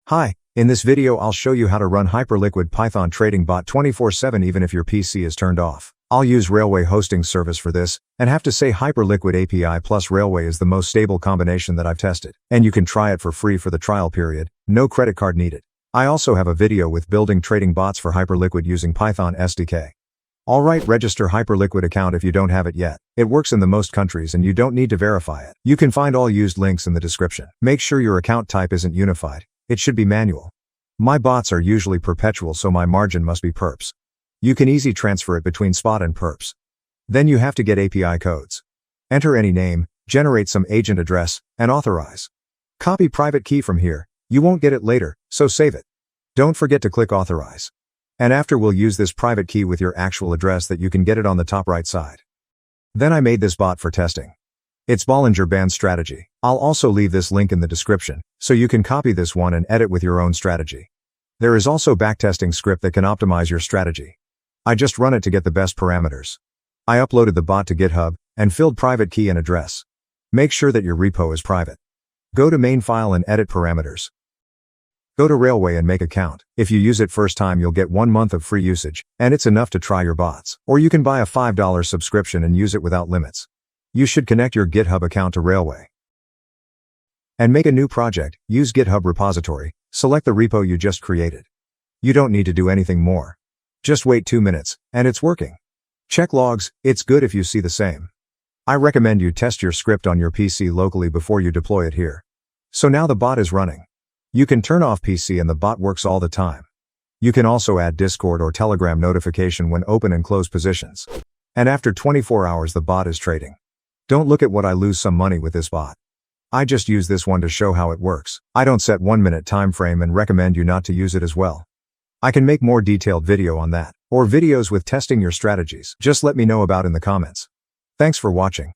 Hi, in this video I'll show you how to run Hyperliquid Python trading bot 24/7 even if your PC is turned off. I'll use Railway hosting service for this, and have to say Hyperliquid API plus Railway is the most stable combination that I've tested. And you can try it for free for the trial period, no credit card needed. I also have a video with building trading bots for Hyperliquid using Python SDK. Alright, register Hyperliquid account if you don't have it yet. It works in the most countries and you don't need to verify it. You can find all used links in the description. Make sure your account type isn't unified. It should be manual. My bots are usually perpetual, so my margin must be perps. You can easy transfer it between spot and perps. Then you have to get API codes. Enter any name, generate some agent address, and authorize. Copy private key from here. You won't get it later, so save it. Don't forget to click authorize. And after we'll use this private key with your actual address that you can get it on the top right side. Then I made this bot for testing. It's Bollinger Band strategy. I'll also leave this link in the description, so you can copy this one and edit with your own strategy. There is also backtesting script that can optimize your strategy. I just run it to get the best parameters. I uploaded the bot to GitHub, and filled private key and address. Make sure that your repo is private. Go to main file and edit parameters. Go to Railway and make account. If you use it first time you'll get 1 month of free usage, and it's enough to try your bots. Or you can buy a $5 subscription and use it without limits. You should connect your GitHub account to Railway. And make a new project, use GitHub repository, select the repo you just created. You don't need to do anything more. Just wait 2 minutes, and it's working. Check logs, it's good if you see the same. I recommend you test your script on your PC locally before you deploy it here. So now the bot is running. You can turn off PC and the bot works all the time. You can also add Discord or Telegram notification when open and close positions. And after 24 hours the bot is trading. Don't look at what I lose some money with this bot. I just use this one to show how it works. I don't set 1 minute time frame and recommend you not to use it as well. I can make more detailed video on that, or videos with testing your strategies. Just let me know about in the comments. Thanks for watching.